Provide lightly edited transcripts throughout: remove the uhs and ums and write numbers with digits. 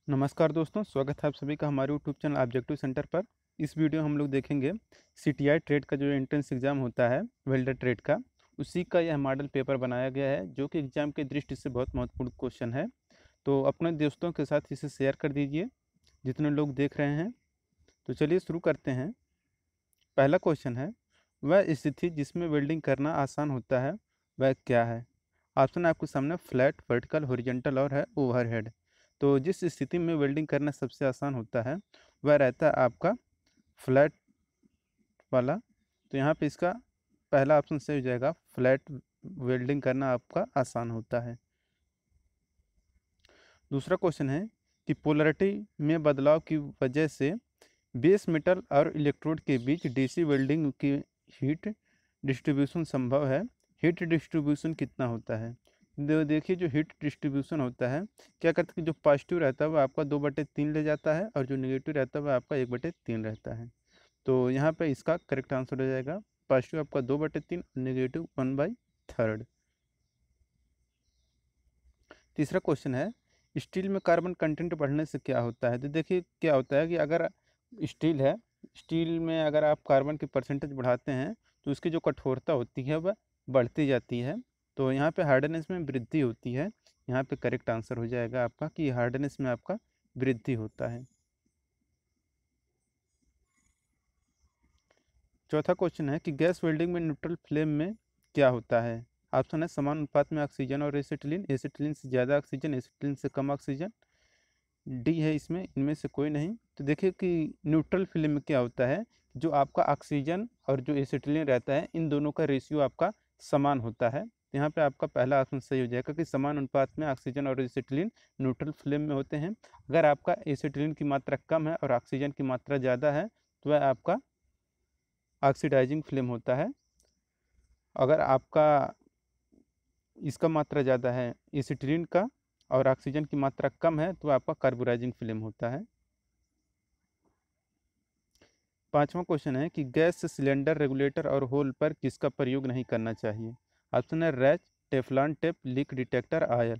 नमस्कार दोस्तों, स्वागत है आप सभी का हमारे यूट्यूब चैनल ऑब्जेक्टिव सेंटर पर। इस वीडियो में हम लोग देखेंगे सीटीआई ट्रेड का जो एंट्रेंस एग्ज़ाम होता है वेल्डर ट्रेड का, उसी का यह मॉडल पेपर बनाया गया है जो कि एग्ज़ाम की दृष्टि से बहुत महत्वपूर्ण क्वेश्चन है। तो अपने दोस्तों के साथ इसे शेयर कर दीजिए जितने लोग देख रहे हैं। तो चलिए शुरू करते हैं। पहला क्वेश्चन है, वह स्थिति जिसमें वेल्डिंग करना आसान होता है वह क्या है? ऑप्शन है आपके सामने फ्लैट, वर्टिकल, हॉरिजॉन्टल और है ओवरहेड। तो जिस स्थिति में वेल्डिंग करना सबसे आसान होता है वह रहता है आपका फ्लैट वाला। तो यहाँ पे इसका पहला ऑप्शन सही हो जाएगा, फ्लैट वेल्डिंग करना आपका आसान होता है। दूसरा क्वेश्चन है कि पोलरिटी में बदलाव की वजह से बेस मेटल और इलेक्ट्रोड के बीच डीसी वेल्डिंग की हीट डिस्ट्रीब्यूशन संभव है। हीट डिस्ट्रीब्यूशन कितना होता है? देखिए, जो हीट डिस्ट्रीब्यूशन होता है, क्या करता है कि जो पॉजिटिव रहता है वह आपका 2/3 ले जाता है और जो नेगेटिव रहता है वह आपका 1/3 रहता है। तो यहाँ पे इसका करेक्ट आंसर हो जाएगा पॉजिटिव आपका 2/3, नेगेटिव 1/3। तीसरा क्वेश्चन है, स्टील में कार्बन कंटेंट बढ़ने से क्या होता है? तो देखिए, क्या होता है कि अगर स्टील है, स्टील में अगर आप कार्बन की परसेंटेज बढ़ाते हैं तो उसकी जो कठोरता होती है वह बढ़ती जाती है। तो यहाँ पे हार्डनेस में वृद्धि होती है। यहाँ पे करेक्ट आंसर हो जाएगा आपका कि हार्डनेस में आपका वृद्धि होता है। चौथा क्वेश्चन है कि गैस वेल्डिंग में न्यूट्रल फ्लेम में क्या होता है? ऑप्शन है समान अनुपात में ऑक्सीजन और एसिटिलीन, एसिटिलीन से ज़्यादा ऑक्सीजन, एसिटिलीन से कम ऑक्सीजन, डी है इसमें, इनमें से कोई नहीं। तो देखिए कि न्यूट्रल फिल्म में क्या होता है, जो आपका ऑक्सीजन और जो एसिटिलीन रहता है इन दोनों का रेशियो आपका समान होता है। तो यहाँ पे आपका पहला ऑप्शन सही हो जाएगा कि समान अनुपात में ऑक्सीजन और एसिटिलीन न्यूट्रल फिल्म में होते हैं। अगर आपका एसिटिलीन की मात्रा कम है और ऑक्सीजन की मात्रा ज़्यादा है तो वह आपका ऑक्सीडाइजिंग फिल्म होता है। अगर आपका इसका मात्रा ज़्यादा है एसिटिलीन का और ऑक्सीजन की मात्रा कम है तो आपका कार्बोराइजिंग फिल्म होता है। पांचवा क्वेश्चन है कि गैस सिलेंडर रेगुलेटर और होल पर किसका प्रयोग नहीं करना चाहिए? ऑप्शन है wretch, Teflon tape, leak detector, oil.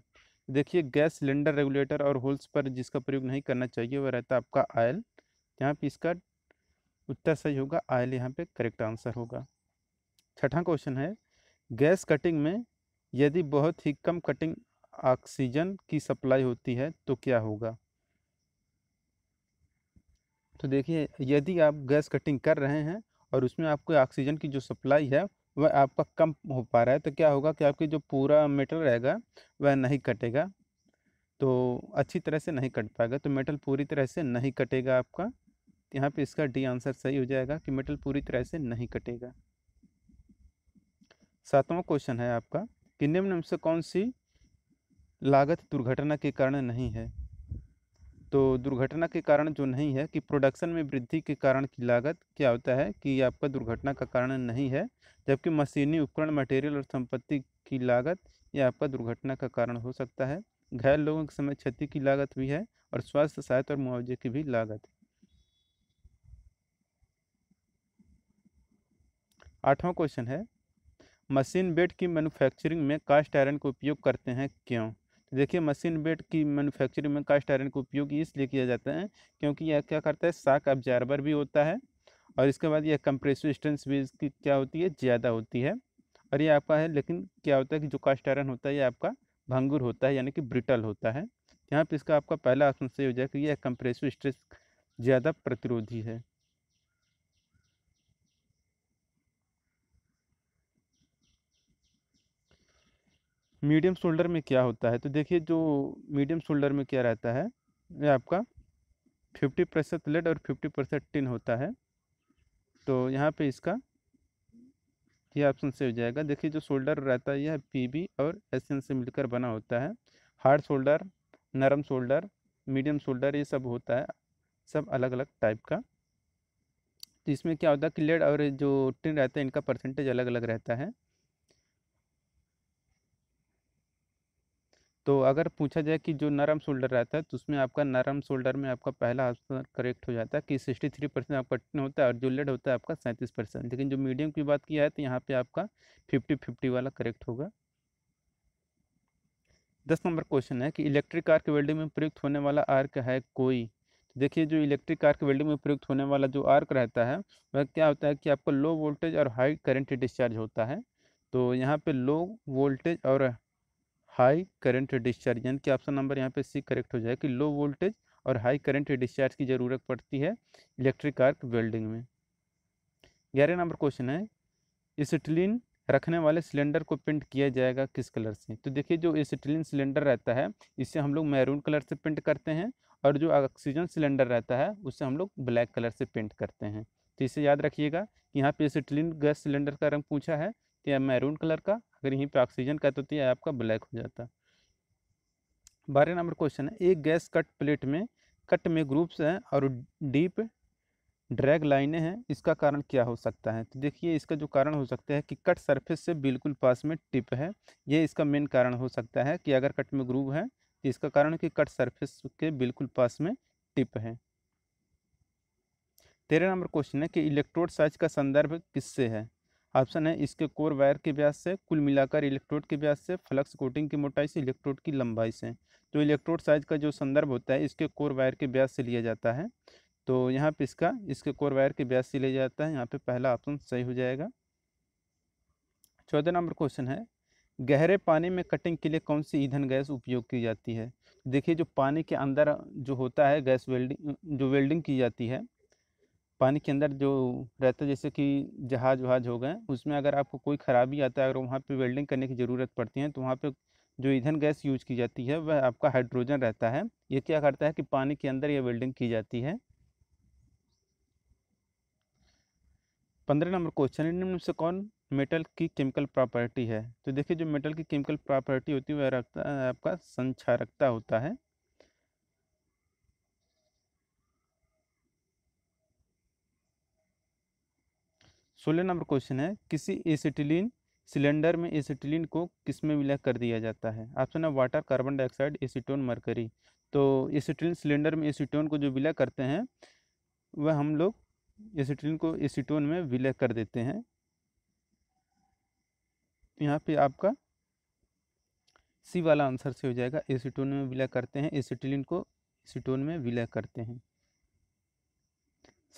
देखिए, गैस सिलेंडर रेगुलेटर और होल्स पर जिसका प्रयोग नहीं करना चाहिए वह रहता है आपका आयल। यहाँ पे इसका उत्तर सही होगा, आयल यहाँ पे करेक्ट आंसर होगा। छठा क्वेश्चन है, गैस कटिंग में यदि बहुत ही कम कटिंग ऑक्सीजन की सप्लाई होती है तो क्या होगा? तो देखिए, यदि आप गैस कटिंग कर रहे हैं और उसमें आपको ऑक्सीजन की जो सप्लाई है वह आपका कम हो पा रहा है तो क्या होगा कि आपकी जो पूरा मेटल रहेगा वह नहीं कटेगा। तो अच्छी तरह से नहीं कट पाएगा, तो मेटल पूरी तरह से नहीं कटेगा आपका। यहाँ पे इसका डी आंसर सही हो जाएगा कि मेटल पूरी तरह से नहीं कटेगा। सातवां क्वेश्चन है आपका कि निम्न में से कौन सी लागत दुर्घटना के कारण नहीं है? तो दुर्घटना के कारण जो नहीं है कि प्रोडक्शन में वृद्धि के कारण की लागत क्या होता है कि आपका दुर्घटना का कारण नहीं है, जबकि मशीनी उपकरण, मटेरियल और संपत्ति की लागत ये आपका दुर्घटना का कारण हो सकता है। घायल लोगों के समय क्षति की लागत भी है और स्वास्थ्य सहायता और मुआवजे की भी लागत। आठवां क्वेश्चन है, मशीन बेड की मैन्युफैक्चरिंग में कास्ट आयरन का उपयोग करते हैं क्यों? तो देखिए, मशीन बेड की मैन्युफैक्चरिंग में कास्ट आयरन का उपयोग इसलिए किया जाता है क्योंकि यह क्या करता है, शॉक अब्जॉर्बर भी होता है और इसके बाद यह कंप्रेसिव स्ट्रेंथ भी इसकी क्या होती है, ज़्यादा होती है। और ये आपका है, लेकिन क्या होता है कि जो कास्ट आयरन होता है ये आपका भंगुर होता है, यानी कि ब्रिटल होता है। यहाँ पे इसका आपका पहला ऑप्शन सही हो जाए कि यह कंप्रेसिव स्ट्रेस ज़्यादा प्रतिरोधी है। मीडियम शोल्डर में क्या होता है? तो देखिए, जो मीडियम शोल्डर में क्या रहता है, ये आपका 50% लेड और 50% टिन होता है। तो यहाँ पे इसका ये ऑप्शन से हो जाएगा। देखिए, जो शोल्डर रहता है यह पीबी और एसएन से मिलकर बना होता है। हार्ड शोल्डर, नरम शोल्डर, मीडियम शोल्डर ये सब होता है, सब अलग अलग टाइप का। तो इसमें क्या होता है कि लेड और जो टिन रहता है इनका परसेंटेज अलग अलग रहता है। तो अगर पूछा जाए कि जो नरम शोल्डर रहता है तो उसमें आपका नरम शोल्डर में आपका पहला आंसर करेक्ट हो जाता है कि 63% आपका टिन होता है और जो लेड होता है आपका 37%। लेकिन जो मीडियम की बात किया है तो यहाँ पे आपका 50-50 वाला करेक्ट होगा। 10 नंबर क्वेश्चन है कि इलेक्ट्रिक आर्क वेल्डिंग में प्रयुक्त होने वाला आर्क है कोई। तो देखिए जो इलेक्ट्रिक आर्क वेल्डिंग में प्रयुक्त होने वाला जो आर्क रहता है वह क्या होता है कि आपका लो वोल्टेज और हाई करंट डिस्चार्ज होता है। तो यहाँ पे लो वोल्टेज और हाई करंट डिस्चार्ज, यानी कि ऑप्शन नंबर यहाँ पे सी करेक्ट हो जाए कि लो वोल्टेज और हाई करंट डिस्चार्ज की ज़रूरत पड़ती है इलेक्ट्रिक आर्क वेल्डिंग में। 11 नंबर क्वेश्चन है एसिटिलीन रखने वाले सिलेंडर को पेंट किया जाएगा किस कलर से। तो देखिए जो एसिटिलीन सिलेंडर रहता है इसे हम लोग मैरून कलर से पेंट करते हैं, और जो ऑक्सीजन सिलेंडर रहता है उससे हम लोग ब्लैक कलर से पेंट करते हैं। तो इसे याद रखिएगा कि यहाँ पे एसिटिलीन गैस सिलेंडर का रंग पूछा है तो यह मैरून कलर का, अगर यहीं पे ऑक्सीजन का तो यह आपका ब्लैक हो जाता। 12 नंबर क्वेश्चन है एक गैस कट में ग्रुप्स हैं और डीप ड्रैग लाइनें हैं, इसका कारण क्या हो सकता है। तो देखिए इसका जो कारण हो सकता है कि कट सरफेस से बिल्कुल पास में टिप है, ये इसका मेन कारण हो सकता है कि अगर कट में ग्रूव है तो इसका कारण है कि कट सरफेस के बिल्कुल पास में टिप है। 13 नंबर क्वेश्चन है कि इलेक्ट्रोड साइज का संदर्भ किससे है। ऑप्शन है इसके कोर वायर के व्यास से, कुल मिलाकर इलेक्ट्रोड के व्यास से, फ्लक्स कोटिंग की मोटाई से, इलेक्ट्रोड की लंबाई से। तो इलेक्ट्रोड साइज का जो संदर्भ होता है इसके कोर वायर के व्यास से लिया जाता है। तो यहाँ पे इसके कोर वायर के व्यास से लिया जाता है, यहाँ पे पहला ऑप्शन सही हो जाएगा। 14 नंबर क्वेश्चन है गहरे पानी में कटिंग के लिए कौन सी ईंधन गैस उपयोग की जाती है। देखिए जो पानी के अंदर जो होता है गैस वेल्डिंग जो वेल्डिंग की जाती है, पानी के अंदर जो रहता है जैसे कि जहाज वहाज हो गए, उसमें अगर आपको कोई खराबी आता है, अगर वहाँ पे वेल्डिंग करने की ज़रूरत पड़ती है तो वहाँ पे जो ईंधन गैस यूज की जाती है वह आपका हाइड्रोजन रहता है। ये क्या करता है कि पानी के अंदर ये वेल्डिंग की जाती है। 15 नंबर क्वेश्चन है निम्न में से कौन मेटल की केमिकल प्रॉपर्टी है। तो देखिए जो मेटल की केमिकल प्रॉपर्टी होती है वह रखता है आपका संक्षारकता होता है। 16 नंबर क्वेश्चन है किसी एसिटिलीन सिलेंडर में एसिटिलीन को किस में विलय कर दिया जाता है। ऑप्शन है water, carbon dioxide, acetone, mercury. तो एसिटिलीन सिलेंडर में एसीटोन को जो विलय करते हैं वह हम लोग एसिटिलीन को एसीटोन में विलय कर देते हैं। यहाँ पे आपका सी वाला आंसर से हो जाएगा, एसीटोन में विलय करते हैं, एसिटिलीन को एसीटोन में विलय करते हैं।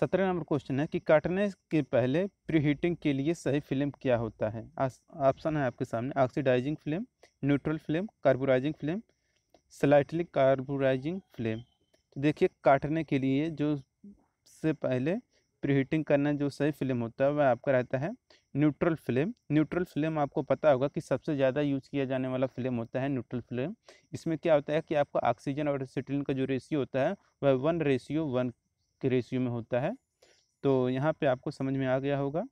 17 नंबर क्वेश्चन है कि काटने के पहले प्रीहीटिंग के लिए सही फिल्म क्या होता है। ऑप्शन है आपके सामने oxidising film, neutral film, carburising film, slightly carburising film. तो देखिए काटने के लिए जो से पहले प्रीहीटिंग करना जो सही फिल्म होता है वह आपका रहता है न्यूट्रल फिल्म। न्यूट्रल फिल्म आपको पता होगा कि सबसे ज़्यादा यूज किया जाने वाला फिल्म होता है न्यूट्रल फिल्म। इसमें क्या होता है कि आपका ऑक्सीजन और एसिटिलीन का जो रेशियो होता है वह 1:1 के रेशियो में होता है। तो यहाँ पे आपको समझ में आ गया होगा।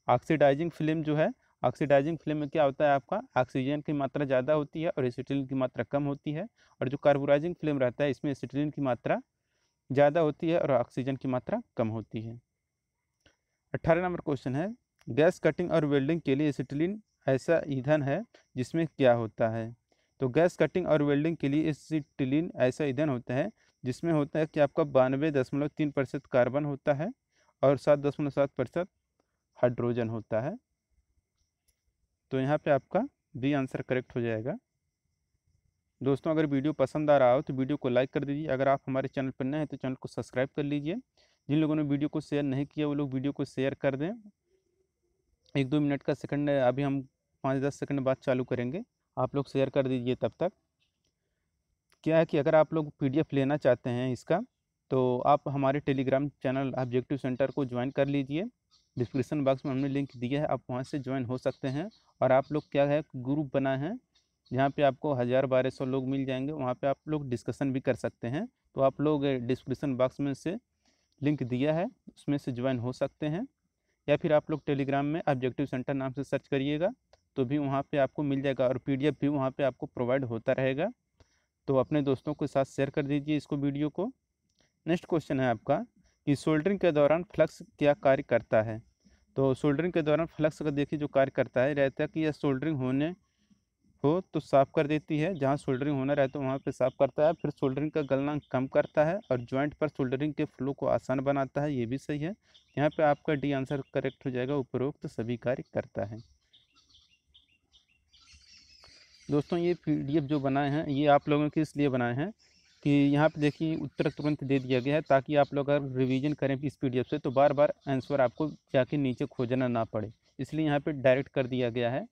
ऑक्सीडाइजिंग फिल्म जो है, ऑक्सीडाइजिंग फिल्म में क्या होता है आपका ऑक्सीजन की मात्रा ज़्यादा होती है और एसिटिलीन की मात्रा कम होती है। और जो कार्बोराइजिंग फिल्म रहता है इसमें एसिटिलीन की मात्रा ज़्यादा होती है और ऑक्सीजन की मात्रा कम होती है। 18 नंबर क्वेश्चन है गैस कटिंग और वेल्डिंग के लिए एसिटिलीन ऐसा ईंधन है जिसमें क्या होता है। तो गैस कटिंग और वेल्डिंग के लिए एसिटिलीन ऐसा ईंधन होता है जिसमें होता है कि आपका 92.3% कार्बन होता है और 7.7% हाइड्रोजन होता है। तो यहाँ पे आपका बी आंसर करेक्ट हो जाएगा। दोस्तों अगर वीडियो पसंद आ रहा हो तो वीडियो को लाइक कर दीजिए, अगर आप हमारे चैनल पर नए हैं तो चैनल को सब्सक्राइब कर लीजिए। जिन लोगों ने वीडियो को शेयर नहीं किया वो लोग वीडियो को शेयर कर दें। 1-2 मिनट का सेकंड है, अभी हम 5-10 सेकंड बाद चालू करेंगे, आप लोग शेयर कर दीजिए तब तक। क्या है कि अगर आप लोग पीडीएफ लेना चाहते हैं इसका तो आप हमारे टेलीग्राम चैनल ऑब्जेक्टिव सेंटर को ज्वाइन कर लीजिए। डिस्क्रिप्शन बॉक्स में हमने लिंक दिया है, आप वहां से ज्वाइन हो सकते हैं। और आप लोग क्या है ग्रुप बनाए हैं जहाँ पे आपको 1000-1200 लोग मिल जाएंगे, वहाँ पे आप लोग डिस्कशन भी कर सकते हैं। तो आप लोग डिस्क्रिप्शन बॉक्स में से लिंक दिया है उसमें से ज्वाइन हो सकते हैं, या फिर आप लोग टेलीग्राम में ऑब्जेक्टिव सेंटर नाम से सर्च करिएगा तो भी वहाँ पे आपको मिल जाएगा और पीडीएफ भी वहाँ पे आपको प्रोवाइड होता रहेगा। तो अपने दोस्तों के साथ शेयर कर दीजिए इसको वीडियो को। नेक्स्ट क्वेश्चन है आपका कि सोल्डरिंग के दौरान फ्लक्स क्या कार्य करता है। तो सोल्डरिंग के दौरान फ्लक्स का देखिए जो कार्य करता है रहता है कि यह सोल्डरिंग होने हो तो साफ़ कर देती है, जहाँ सोल्डरिंग होना रहता है वहाँ पे साफ़ करता है, फिर सोल्डरिंग का गलनांक कम करता है और जॉइंट पर सोल्डरिंग के फ्लो को आसान बनाता है, ये भी सही है। यहाँ पे आपका डी आंसर करेक्ट हो जाएगा, उपरोक्त सभी कार्य करता है। दोस्तों ये पीडीएफ जो बनाए हैं ये आप लोगों के इसलिए बनाए हैं कि यहाँ पे देखिए उत्तर तुरंत दे दिया गया है, ताकि आप लोग अगर रिवीजन करें इस पीडीएफ से तो बार बार आंसर आपको जाके नीचे खोजना ना पड़े, इसलिए यहाँ पे डायरेक्ट कर दिया गया है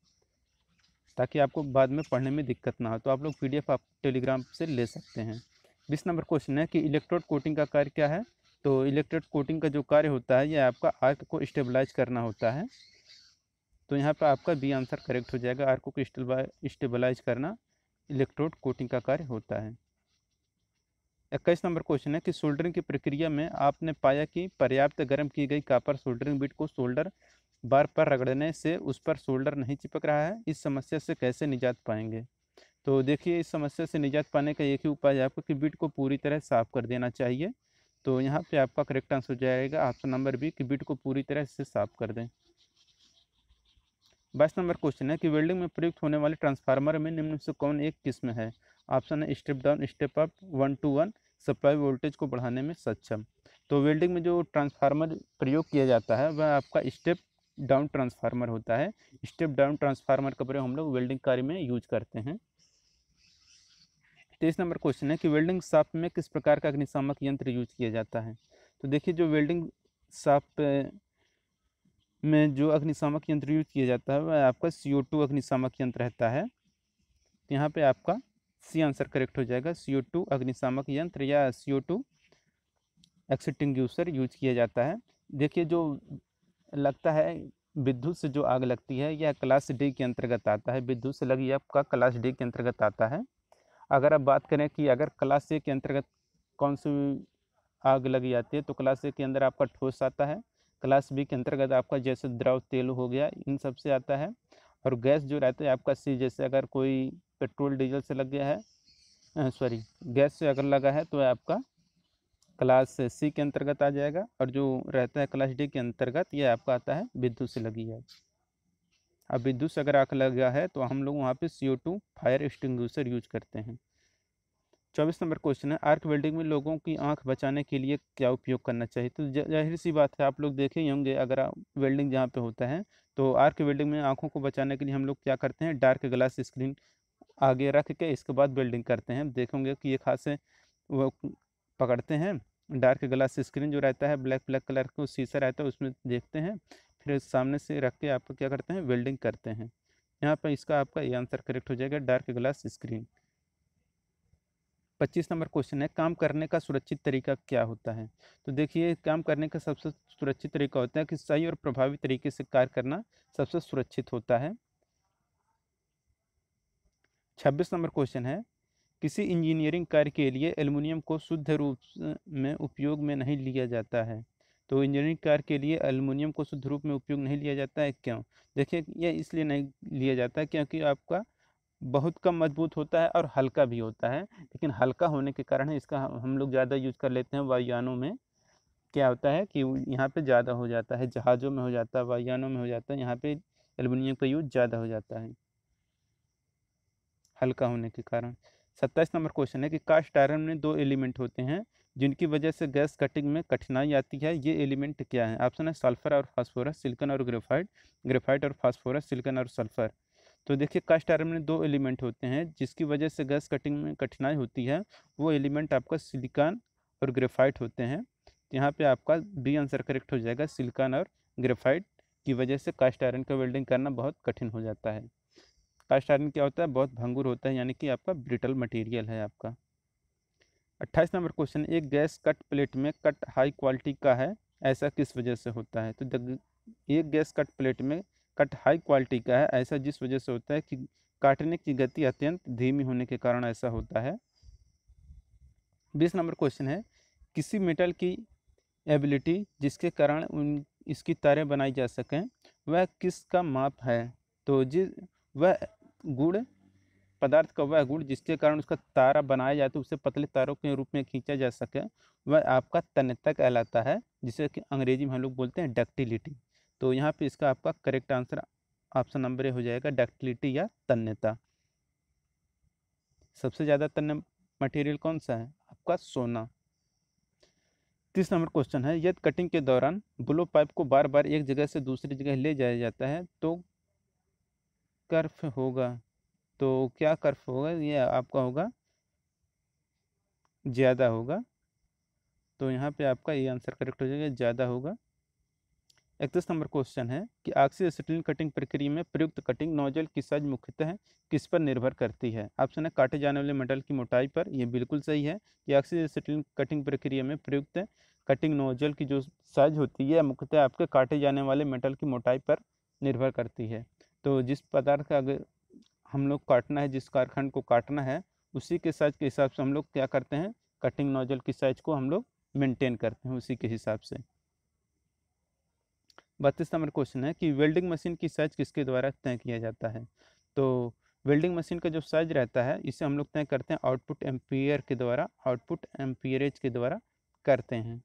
ताकि आपको बाद में पढ़ने में दिक्कत ना हो। तो आप लोग पीडीएफ आप टेलीग्राम से ले सकते हैं। 20 नंबर क्वेश्चन है कि इलेक्ट्रोड कोटिंग का कार्य क्या है। तो इलेक्ट्रोड कोटिंग का जो कार्य होता है यह आपका आर्क को स्टेबलाइज करना होता है। तो यहाँ पर आपका बी आंसर करेक्ट हो जाएगा, आर्क को स्टेबलाइज करना इलेक्ट्रोड कोटिंग का कार्य होता है। 21 नंबर क्वेश्चन है कि सोल्डरिंग की प्रक्रिया में आपने पाया कि पर्याप्त गर्म की गई कॉपर सोल्डरिंग बिट को सोल्डर बार पर रगड़ने से उस पर सोल्डर नहीं चिपक रहा है, इस समस्या से कैसे निजात पाएंगे। तो देखिए इस समस्या से निजात पाने का एक ही उपाय है आपको कि बिट को पूरी तरह साफ कर देना चाहिए। तो यहाँ पे आपका करेक्ट आंसर हो जाएगा ऑप्शन नंबर बी कि बिट को पूरी तरह से साफ कर दें। 22 नंबर क्वेश्चन है कि वेल्डिंग में प्रयुक्त होने वाले ट्रांसफार्मर में निम्न से कौन एक किस्म है। ऑप्शन है step down, step up, 1 to 1 supply voltage को बढ़ाने में सक्षम। तो वेल्डिंग में जो ट्रांसफार्मर प्रयोग किया जाता है वह आपका स्टेप डाउन ट्रांसफार्मर होता है। स्टेप डाउन ट्रांसफार्मर का प्रयोग हम लोग वेल्डिंग कार्य में यूज करते हैं। 23 नंबर क्वेश्चन है कि वेल्डिंग शॉप में किस प्रकार का अग्निशामक यंत्र यूज किया जाता है। तो देखिए जो वेल्डिंग शॉप में जो अग्निशामक यंत्र यूज किया जाता है वह आपका CO2 अग्निशामक यंत्र रहता है। यहाँ पे आपका सी आंसर करेक्ट हो जाएगा, CO2 अग्निशामक यंत्र या CO2 एक्सटिंग्यूशर यूज किया जाता है। देखिए जो लगता है विद्युत से जो आग लगती है यह क्लास डी के अंतर्गत आता है, विद्युत से लगी आपका क्लास डी के अंतर्गत आता है। अगर आप बात करें कि अगर क्लास ए के अंतर्गत कौन सी आग लगी जाती है तो क्लास ए के अंदर आपका ठोस आता है, क्लास बी के अंतर्गत आपका जैसे द्रव तेल हो गया इन सब से आता है, और गैस जो रहता है आपका सी, जैसे अगर कोई पेट्रोल डीजल से लग गया है, सॉरी गैस से अगर लगा है तो आपका क्लास सी के अंतर्गत आ जाएगा, और जो रहता है क्लास डी के अंतर्गत ये आपका आता है विद्युत से लगी है। अब विद्युत से अगर आग लगा है तो हम लोग वहाँ पे CO2 फायर एक्सटिंग्विशर यूज करते हैं। 24 नंबर क्वेश्चन है आर्क वेल्डिंग में लोगों की आंख बचाने के लिए क्या उपयोग करना चाहिए। तो जाहिर सी बात है आप लोग देखे ही होंगे, अगर वेल्डिंग जहाँ पे होता है तो आर्क वेल्डिंग में आंखों को बचाने के लिए हम लोग क्या करते हैं, डार्क ग्लास स्क्रीन आगे रख के इसके बाद वेल्डिंग करते हैं। देखेंगे कि एक हाथ से वो पकड़ते हैं, डार्क ग्लास स्क्रीन जो रहता है ब्लैक ब्लैक कलर का शीशा रहता है उसमें देखते हैं, फिर सामने से रख के आप क्या करते हैं वेल्डिंग करते हैं। यहाँ पर इसका आपका ये आंसर करेक्ट हो जाएगा, dark glass screen. 25 number question है काम करने का सुरक्षित तरीका क्या होता है। तो देखिए काम करने का सबसे सुरक्षित तरीका होता है कि सही और प्रभावी तरीके से कार्य करना सबसे सुरक्षित होता है। 26 नंबर क्वेश्चन है किसी इंजीनियरिंग कार्य के लिए एल्युमिनियम को शुद्ध रूप में उपयोग में नहीं लिया जाता है। तो इंजीनियरिंग कार्य के लिए एल्युमिनियम को शुद्ध रूप में उपयोग नहीं लिया जाता है, क्यों। देखिए यह इसलिए नहीं लिया जाता है क्योंकि आपका बहुत कम मजबूत होता है और हल्का भी होता है, लेकिन हल्का होने के कारण इसका हम लोग ज़्यादा यूज कर लेते हैं वायुयानों में। क्या होता है कि यहाँ पे ज़्यादा हो जाता है, जहाज़ों में हो जाता है, वायुयानों में हो जाता है, यहाँ पे एल्युमिनियम का यूज ज़्यादा हो जाता है हल्का होने के कारण। 27 नंबर क्वेश्चन है कि कास्ट आयरन में दो एलिमेंट होते हैं जिनकी वजह से गैस कटिंग में कठिनाई आती है, ये एलिमेंट क्या है। ऑप्शन है सल्फर और फास्फोरस, सिलिकॉन और ग्रेफाइट, ग्रेफाइट और फास्फोरस, सिलिकॉन और सल्फर। तो देखिए कास्ट आयरन में दो एलिमेंट होते हैं जिसकी वजह से गैस कटिंग में कठिनाई होती है, वो एलिमेंट आपका सिलिकॉन और ग्रेफाइट होते हैं। तो यहाँ पे आपका बी आंसर करेक्ट हो जाएगा, सिलिकॉन और ग्रेफाइट की वजह से कास्ट आयरन का वेल्डिंग करना बहुत कठिन हो जाता है। कास्ट आयरन क्या होता है, बहुत भंगुर होता है, यानी कि आपका ब्रिटल मटेरियल है आपका। 28 नंबर क्वेश्चन, एक गैस कट प्लेट में कट हाई क्वालिटी का है, ऐसा किस वजह से होता है। तो एक गैस कट प्लेट में कट हाई क्वालिटी का है ऐसा जिस वजह से होता है कि काटने की गति अत्यंत धीमी होने के कारण ऐसा होता है। 20 नंबर क्वेश्चन है किसी मेटल की एबिलिटी जिसके कारण इसकी तारें बनाई जा सकें वह किसका माप है। तो जिस वह गुण पदार्थ का वह गुण जिसके कारण उसका तारा बनाया जाए तो उसे पतले तारों के रूप में खींचा जा सके वह आपका तन्यता कहलाता है, जिसे कि अंग्रेजी में हम लोग बोलते हैं डक्टिलिटी। तो यहाँ पे इसका आपका correct answer option number A हो जाएगा, डक्टिलिटी या तन्यता। सबसे ज़्यादा तन्य मटेरियल कौन सा है, आपका सोना। 30 नंबर क्वेश्चन है यदि कटिंग के दौरान ब्लो पाइप को बार बार एक जगह से दूसरी जगह ले जाया जाता है तो कर्फ होगा। तो क्या कर्व होगा, ये आपका होगा ज़्यादा होगा। तो यहाँ पे आपका ये आंसर करेक्ट हो जाएगा, ज़्यादा होगा। 31 नंबर क्वेश्चन है कि ऑक्सी एसिटिलीन कटिंग प्रक्रिया में प्रयुक्त कटिंग नोजल की साइज मुख्यतः किस पर निर्भर करती है। ऑप्शन है काटे जाने वाले मेटल की मोटाई पर, ये बिल्कुल सही है कि ऑक्सी एसिटिलीन कटिंग प्रक्रिया में प्रयुक्त कटिंग नोजल की जो साइज होती है मुख्यतः आपके काटे जाने वाले मेटल की मोटाई पर निर्भर करती है। तो जिस पदार्थ का अगर हम लोग काटना है, जिस कारखंड को काटना है, उसी के साइज के हिसाब से हम लोग क्या करते हैं, कटिंग नोजल की साइज को हम लोग मेंटेन करते हैं उसी के हिसाब से। 32 नंबर क्वेश्चन है कि वेल्डिंग मशीन की साइज किसके द्वारा तय किया जाता है। तो वेल्डिंग मशीन का जो साइज रहता है इसे हम लोग तय करते हैं आउटपुट एम्पियर के द्वारा, आउटपुट एम्पियरेज के द्वारा करते हैं।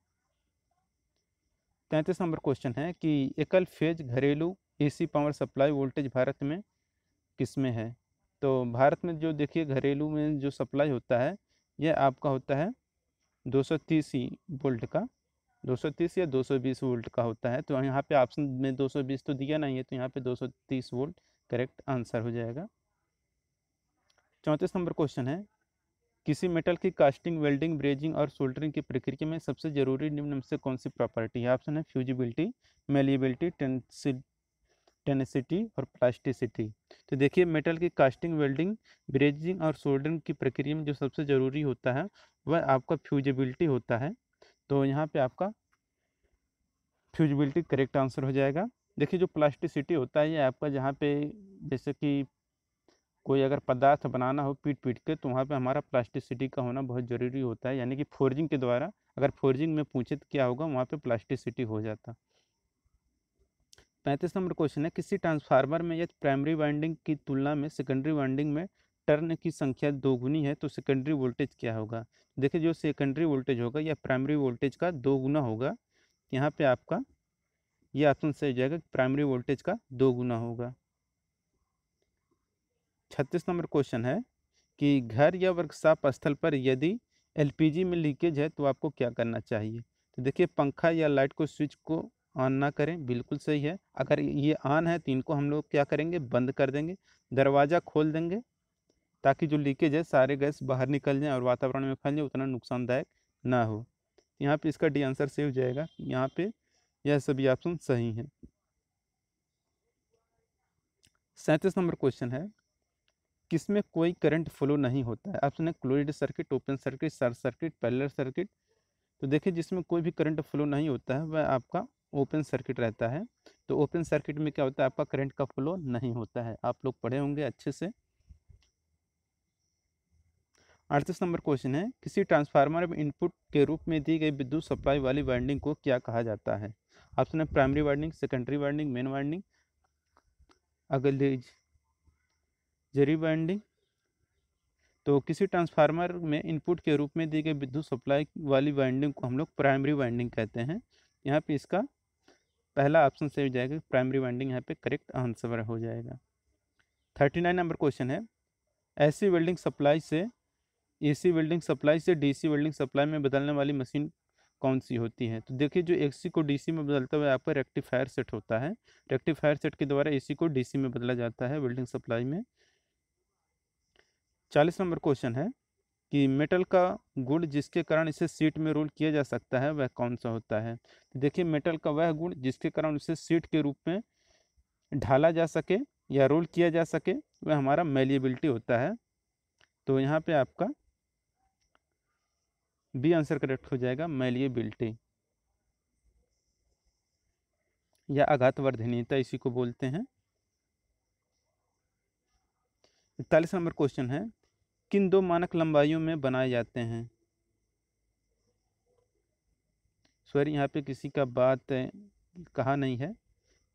33 नंबर क्वेश्चन है कि एकल फेज घरेलू AC power supply voltage Bharat में किसमें है। तो भारत में जो देखिए घरेलू में जो सप्लाई होता है यह आपका होता है 230 वोल्ट का, 230 या 220 वोल्ट का होता है। तो यहाँ पे ऑप्शन में 220 तो दिया नहीं है, तो यहाँ पे 230 वोल्ट करेक्ट आंसर हो जाएगा। 34 नंबर क्वेश्चन है किसी मेटल की कास्टिंग, वेल्डिंग, ब्रेजिंग और सोल्डरिंग की प्रक्रिया में सबसे जरूरी निम्न में से कौन सी प्रॉपर्टी है। ऑप्शन है फ्यूजिबिलिटी, मेलिएबिलिटी, टेनेसिटी और प्लास्टिसिटी। तो देखिए मेटल की कास्टिंग, वेल्डिंग, ब्रेजिंग और सोल्डरिंग की प्रक्रिया में जो सबसे ज़रूरी होता है वह आपका फ्यूजिबिलिटी होता है। तो यहाँ पे आपका फ्यूजिबिलिटी करेक्ट आंसर हो जाएगा। देखिए जो प्लास्टिसिटी होता है ये आपका जहाँ पे जैसे कि कोई अगर पदार्थ बनाना हो पीट पीट के, तो वहाँ पे हमारा प्लास्टिसिटी का होना बहुत ज़रूरी होता है, यानी कि फोर्जिंग के द्वारा अगर फोर्जिंग में पूछे तो क्या होगा, वहाँ पे प्लास्टिसिटी हो जाता। 35 नंबर क्वेश्चन है किसी ट्रांसफार्मर में यदि प्राइमरी वाइंडिंग की तुलना में सेकेंडरी वाइंडिंग में टर्न की संख्या दोगुनी है तो सेकेंडरी वोल्टेज क्या होगा। देखिए जो सेकेंडरी वोल्टेज होगा यह प्राइमरी वोल्टेज का दोगुना होगा। यहाँ पे आपका ये ऑप्शन सही हो जाएगा, प्राइमरी वोल्टेज का दोगुना होगा। 36 नंबर क्वेश्चन है कि घर या वर्कशॉप स्थल पर यदि एलपीजी में लीकेज है तो आपको क्या करना चाहिए। तो देखिए पंखा या लाइट को स्विच को ऑन ना करें, बिल्कुल सही है। अगर ये ऑन है तो इनको हम लोग क्या करेंगे, बंद कर देंगे, दरवाज़ा खोल देंगे ताकि जो लीकेज है सारे गैस बाहर निकल जाए और वातावरण में फैल जाए, उतना नुकसानदायक ना हो। यहाँ पे इसका डी आंसर सेव जाएगा, यहाँ पे यह सभी ऑप्शन सही हैं। 37 नंबर क्वेश्चन है किसमें कोई करंट फ्लो नहीं होता है। ऑप्शन है closed circuit, open circuit, short circuit, parallel circuit. तो देखिए जिसमें कोई भी करंट फ्लो नहीं होता है वह आपका ओपन सर्किट रहता है। तो ओपन सर्किट में क्या होता है, आपका करंट का फ्लो नहीं होता है, आप लोग पढ़े होंगे अच्छे से। 38 नंबर क्वेश्चन है किसी ट्रांसफार्मर में इनपुट के रूप में दी गई विद्युत सप्लाई वाली वाइंडिंग को क्या कहा जाता है। ऑप्शन है primary winding, secondary winding, main winding, auxiliary winding. तो किसी ट्रांसफार्मर में इनपुट के रूप में दी गई विद्युत सप्लाई वाली वाइंडिंग को हम लोग प्राइमरी वाइंडिंग कहते हैं। यहाँ पे इसका पहला ऑप्शन सही हो जाएगा, प्राइमरी वाइंडिंग यहाँ पे करेक्ट आंसर हो जाएगा। 39 नंबर क्वेश्चन है ऐसी वेल्डिंग सप्लाई से एसी वेल्डिंग सप्लाई से डीसी वेल्डिंग सप्लाई में बदलने वाली मशीन कौन सी होती है। तो देखिए जो एसी को डीसी में बदलता हुआ आपका रेक्टिफायर सेट होता है, रेक्टिफायर सेट के द्वारा एसी को डीसी में बदला जाता है वेल्डिंग सप्लाई में। 40 नंबर क्वेश्चन है कि मेटल का गुण जिसके कारण इसे शीट में रोल किया जा सकता है वह कौन सा होता है। तो देखिए मेटल का वह गुण जिसके कारण उसे शीट के रूप में ढाला जा सके या रोल किया जा सके वह हमारा मेलिएबिलिटी होता है। तो यहाँ पे आपका बी आंसर करेक्ट हो जाएगा, मेलिएबिलिटी या आघातवर्धनीयता इसी को बोलते हैं। 41 नंबर क्वेश्चन है किन दो मानक लंबाइयों में बनाए जाते हैं। सॉरी यहाँ पे किसी का बात कहा नहीं है,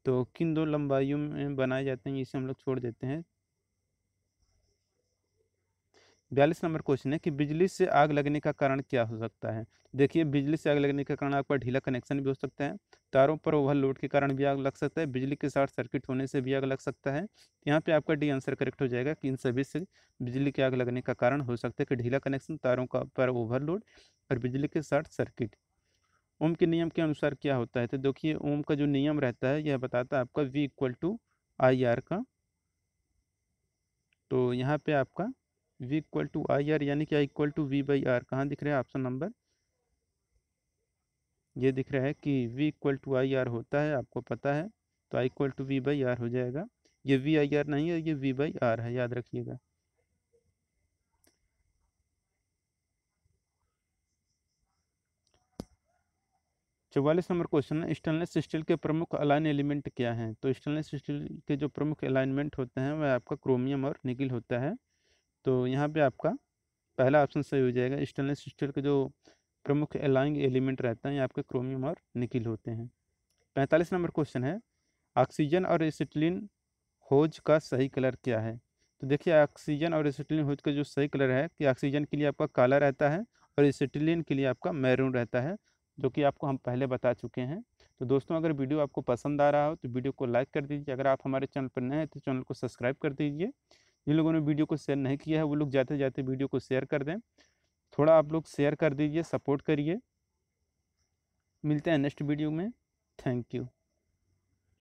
तो किन दो लंबाइयों में बनाए जाते हैं इसे हम लोग छोड़ देते हैं। 42 नंबर क्वेश्चन है कि बिजली से आग लगने का कारण क्या हो सकता है। देखिए बिजली से आग लगने का कारण आपका ढीला कनेक्शन भी हो सकता है, तारों पर ओवरलोड के कारण भी आग लग सकता है, बिजली के शॉर्ट सर्किट होने से भी आग लग सकता है। यहाँ पे आपका डी आंसर करेक्ट हो जाएगा कि इन सभी से बिजली की आग लगने का कारण हो सकता है कि ढीला कनेक्शन, तारों का पर ओवरलोड और बिजली के शॉर्ट सर्किट। ओम के नियम के अनुसार क्या होता है। तो देखिए ओम का जो नियम रहता है यह बताता है आपका V = IR का तो यहाँ पे आपका V equal to I R यानी कि I equal to V by R कहाँ दिख रहा है, ऑप्शन नंबर ये दिख रहा है कि V equal to I R होता है, आपको पता है, तो I equal to V by R हो जाएगा। ये वी आई आर नहीं है, ये वी बाई आर है, याद रखिएगा। चौवालीस नंबर क्वेश्चन है, स्टेनलेस स्टील के प्रमुख अलाइन एलिमेंट क्या हैं। तो स्टेनलेस स्टील के जो प्रमुख अलाइनमेंट होते हैं वह आपका क्रोमियम और निकिल होता है। तो यहाँ पे आपका पहला ऑप्शन सही हो जाएगा। स्टेनलेस स्टील के जो प्रमुख अलाइंग एलिमेंट रहते हैं ये आपके क्रोमियम और निकिल होते हैं। 45 नंबर क्वेश्चन है, ऑक्सीजन और एसिटिलीन होज का सही कलर क्या है। तो देखिए ऑक्सीजन और एसिटिलीन होज का जो सही कलर है कि ऑक्सीजन के लिए आपका काला रहता है और एसिटिलीन के लिए आपका मैरून रहता है, जो कि आपको हम पहले बता चुके हैं। तो दोस्तों अगर वीडियो आपको पसंद आ रहा हो तो वीडियो को लाइक कर दीजिए। अगर आप हमारे चैनल पर नए हैं तो चैनल को सब्सक्राइब कर दीजिए। जिन लोगों ने वीडियो को शेयर नहीं किया है वो लोग जाते जाते वीडियो को शेयर कर दें। थोड़ा आप लोग शेयर कर दीजिए, सपोर्ट करिए। मिलते हैं नेक्स्ट वीडियो में। Thank you.